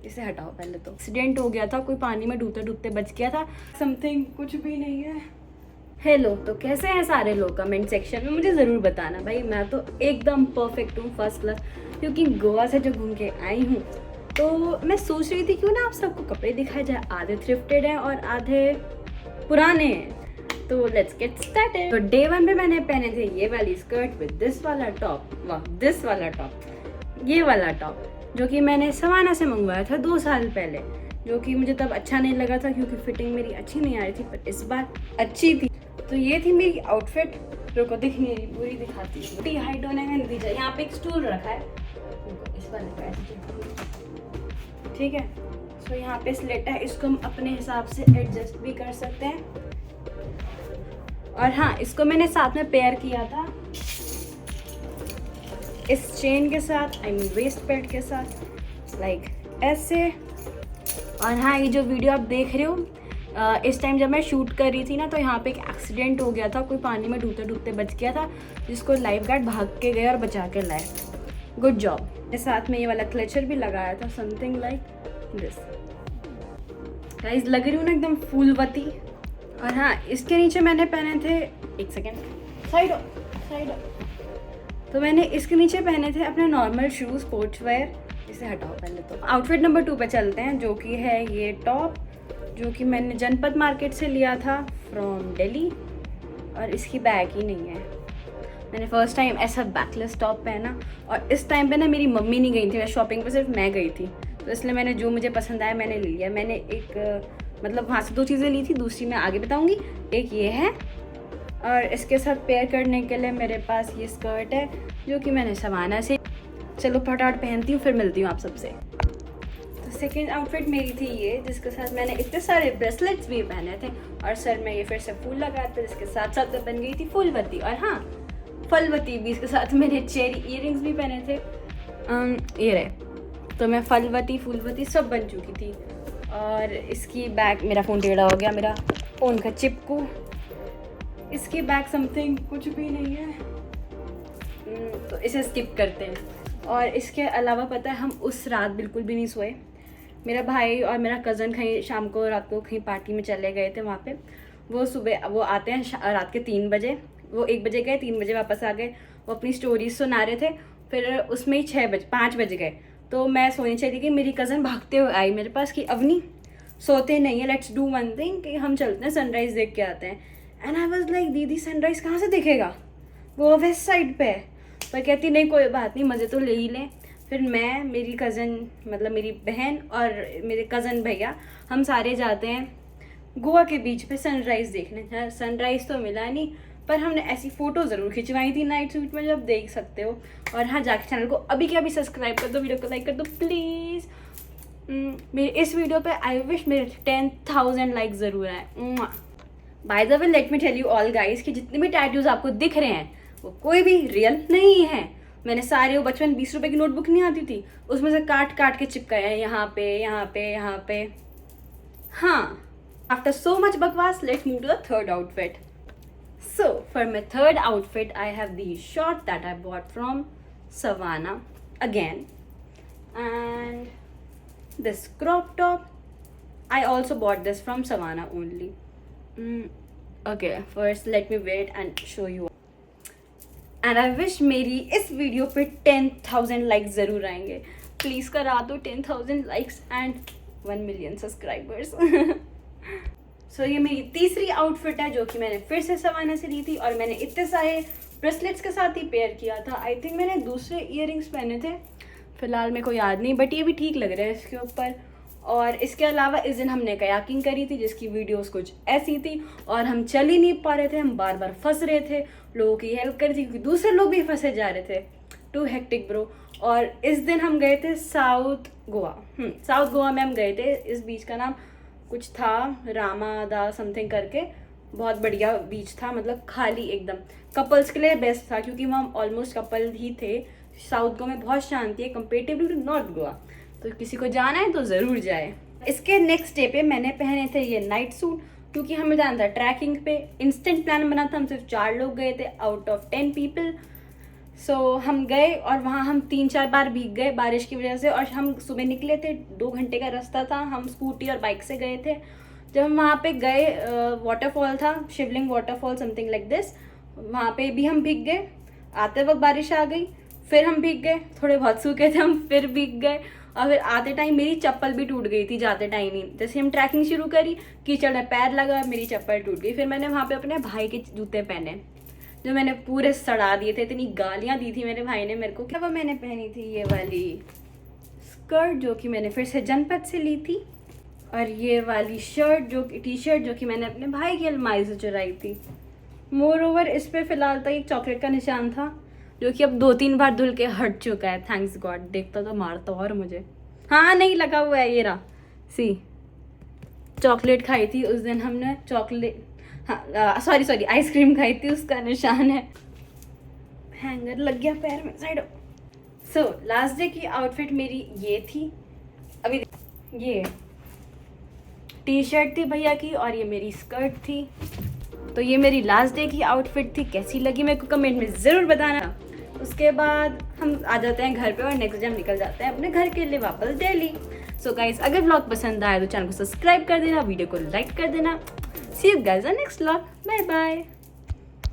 इसे हटाओ पहले तो। एक्सीडेंट हो गया था, कोई पानी में डूबते डूबते बच गया था, समथिंग कुछ भी नहीं है। हेलो, तो कैसे हैं सारे लोग? कमेंट सेक्शन में मुझे ज़रूर बताना। भाई मैं तो एकदम परफेक्ट हूँ, फर्स्ट क्लास, क्योंकि गोवा से जो घूम के आई हूँ। तो मैं सोच रही थी क्यों ना आप सबको कपड़े दिखाए जाए, आधे थ्रिफ्टेड हैं और आधे पुराने हैं। तो लेट्स गेट स्टार्टेड। तो डे 1 पे मैंने पहने थे ये वाली स्कर्ट विद दिस वाला टॉप, वाह दिस वाला टॉप, ये वाला टॉप जो कि मैंने सवाना से मंगवाया था 2 साल पहले, जो कि मुझे तब अच्छा नहीं लगा था क्योंकि फिटिंग मेरी अच्छी नहीं आ रही थी, पर इस बार अच्छी थी। तो ये थी मेरी आउटफिट। रुको दिख नहीं रही, पूरी दिखाती हूँ। टी हाइट होने में दी जाए। यहाँ पे एक स्टूल रखा है, रुको इस वाले पे ऐसे, ठीक है। सो यहाँ पे स्लेट है, इसको हम अपने हिसाब से एडजस्ट भी कर सकते हैं। और हाँ, इसको मैंने साथ में पेयर किया था इस चेन के साथ, आई मीन वेस्ट बेल्ट के साथ, लाइक ऐसे। और हाँ, ये जो वीडियो आप देख रहे हो, इस टाइम जब मैं शूट कर रही थी ना, तो यहाँ पे एक एक्सीडेंट हो गया था, कोई पानी में डूबते डूबते बच गया था, जिसको लाइफ गार्ड भाग के गए और बचा के लाए। Good job. इस साथ में ये वाला क्लचर भी लगाया था, समथिंग लाइक दिस। गाइस लग रही हूँ ना एकदम फूलवती। और हाँ, इसके नीचे मैंने पहने थे, एक सेकेंड, साइड साइड। तो मैंने इसके नीचे पहने थे अपने नॉर्मल शूज, स्पोर्ट्स वेयर। इसे हटाओ पहले तो। आउटफिट नंबर 2 पे चलते हैं, जो कि है ये टॉप, जो कि मैंने जनपद मार्केट से लिया था फ्रॉम दिल्ली, और इसकी बैग ही नहीं है। मैंने फर्स्ट टाइम ऐसा बैकलेस टॉप पहना, और इस टाइम पे ना मेरी मम्मी नहीं गई थी, मैं शॉपिंग पे सिर्फ मैं गई थी, तो इसलिए मैंने जो मुझे पसंद आया मैंने ले लिया। मैंने एक मतलब वहाँ से 2 चीज़ें ली थी, दूसरी मैं आगे बताऊँगी। एक ये है, और इसके साथ पेयर करने के लिए मेरे पास ये स्कर्ट है, जो कि मैंने सवाना से। चलो फटाफट पहनती हूँ, फिर मिलती हूँ आप सबसे। तो सेकेंड आउटफिट मेरी थी ये, जिसके साथ मैंने इतने सारे ब्रेसलेट्स भी पहने थे, और सर में ये फिर से फूल लगाया था, जिसके साथ साथ तो बन गई थी फूलवती। और हाँ, फलवती भी। इसके साथ मैंने चेरी इयररिंग्स भी पहने थे, ये रहे। तो मैं फलवती फूलवती सब बन चुकी थी। और इसकी बैग, मेरा फ़ोन टेढ़ा हो गया, मेरा फ़ोन का चिपकू। इसकी बैग समथिंग कुछ भी नहीं है, तो इसे स्किप करते हैं। और इसके अलावा पता है, हम उस रात बिल्कुल भी नहीं सोए। मेरा भाई और मेरा कज़न कहीं शाम को रात को कहीं पार्टी में चले गए थे वहाँ पे। वो सुबह वो आते हैं रात के 3 बजे, वो 1 बजे गए, 3 बजे वापस आ गए। वो अपनी स्टोरीज सुना रहे थे, फिर उसमें ही 5 बज गए। तो मैं सोनी चली गई, मेरी कज़न भागते हुए आई मेरे पास कि अवनी सोते नहीं है, लेट्स डू वन थिंग, कि हम चलते हैं सनराइज़ देख के आते हैं। एंड आई वाज लाइक, दीदी सनराइज़ कहाँ से दिखेगा, वो वेस्ट साइड पे है। पर कहती नहीं कोई बात नहीं, मज़े तो ले ही लें। फिर मैं, मेरी कज़न, मतलब मेरी बहन और मेरे कज़न भैया, हम सारे जाते हैं गोवा के बीच पे सनराइज़ देखने। सनराइज़ तो मिला नहीं, पर हमने ऐसी फ़ोटो ज़रूर खिंचवाई थी नाइट सूट में, जो आप देख सकते हो। और हाँ, जाके चैनल को अभी के अभी सब्सक्राइब कर दो, वीडियो को लाइक कर दो प्लीज़। मेरे इस वीडियो पे आई विश मेरे 10,000 लाइक ज़रूर आए। By the way let me tell you all guys कि जितने भी टैटूज़ आपको दिख रहे हैं वो कोई भी रियल नहीं है। मैंने सारे, वो बचपन 20 रुपए की नोटबुक नहीं आती थी, उसमें से काट काट के चिपकाए हैं यहाँ पे यहाँ पे यहाँ पे। हाँ, आफ्टर सो मच बकवास, let's move to the third outfit. So for my third outfit, I have these shorts that I bought from Savannah again, and this crop top. I also bought this from Savannah only. Okay, first let me wait and show you. And I wish मेरी इस video पे 10,000 likes ज़रूर आएंगे। Please करा दो 10,000 likes and 1 million subscribers. सो ये मेरी तीसरी आउटफिट है, जो कि मैंने फिर से सवाना से ली थी, और मैंने इतने सारे ब्रेसलेट्स के साथ ही पेयर किया था। आई थिंक मैंने दूसरे इयररिंग्स पहने थे, फिलहाल मेरे को याद नहीं, बट ये भी ठीक लग रहा है इसके ऊपर। और इसके अलावा इस दिन हमने कयाकिंग करी थी, जिसकी वीडियोस कुछ ऐसी थी, और हम चल ही नहीं पा रहे थे, हम बार बार फंस रहे थे, लोगों की हेल्प करी थी क्योंकि दूसरे लोग भी फंसे जा रहे थे। Too hectic bro. और इस दिन हम गए थे साउथ गोवा। साउथ गोवा में हम गए थे। इस बीच का नाम कुछ था, रामादा समथिंग करके, बहुत बढ़िया बीच था, मतलब खाली एकदम। कपल्स के लिए बेस्ट था क्योंकि वहाँ ऑलमोस्ट कपल ही थे। साउथ गोवा में बहुत शांति है कंपेरेटिवली टू नॉर्थ गोवा, तो किसी को जाना है तो ज़रूर जाए। इसके नेक्स्ट डे पे मैंने पहने थे ये नाइट सूट, क्योंकि हमें जाना था ट्रैकिंग पे। इंस्टेंट प्लान बना था, हम सिर्फ 4 लोग गए थे आउट ऑफ 10 पीपल। सो हम गए और वहाँ हम 3-4 बार भीग गए बारिश की वजह से। और हम सुबह निकले थे, 2 घंटे का रास्ता था, हम स्कूटी और बाइक से गए थे। जब हम वहाँ पे गए, वाटरफॉल था, शिवलिंग वाटरफॉल समथिंग लाइक दिस, वहाँ पे भी हम भीग गए। आते वक्त बारिश आ गई, फिर हम भीग गए, थोड़े बहुत सूखे थे हम, फिर भीग गए। और फिर आते टाइम मेरी चप्पल भी टूट गई थी, जाते टाइम ही जैसे हम ट्रैकिंग शुरू करी, कीचड़ में पैर लगा, मेरी चप्पल टूट गई। फिर मैंने वहाँ पे अपने भाई के जूते पहने, जो मैंने पूरे सड़ा दिए थे, इतनी गालियाँ दी थी मेरे भाई ने मेरे को। क्या वो मैंने पहनी थी ये वाली स्कर्ट जो कि मैंने फिर से जनपद से ली थी, और ये वाली शर्ट टी शर्ट जो कि मैंने अपने भाई की अलमारी से चुराई थी। मोर ओवर इस पर फिलहाल तक एक चॉकलेट का निशान था, जो कि अब 2-3 बार धुल के हट चुका है, थैंक्स गॉड। देखता तो मारता और मुझे। हाँ नहीं लगा हुआ है, ये रहा, सी चॉकलेट खाई थी उस दिन हमने, चॉकलेट, हाँ सॉरी आइसक्रीम खाई थी, उसका निशान है। हैंगर लग गया पैर में, साइड। सो लास्ट डे की आउटफिट मेरी ये थी। अभी ये टी शर्ट थी भैया की, और ये मेरी स्कर्ट थी। तो ये मेरी लास्ट डे की आउटफिट थी। कैसी लगी मेरे को कमेंट में ज़रूर बताना। उसके बाद हम आ जाते हैं घर पे, और नेक्स्ट डे हम निकल जाते हैं अपने घर के लिए वापस दिल्ली। सो गाइस, अगर व्लॉग पसंद आया तो चैनल को सब्सक्राइब कर देना, वीडियो को लाइक कर देना। See you guys on next vlog, bye bye.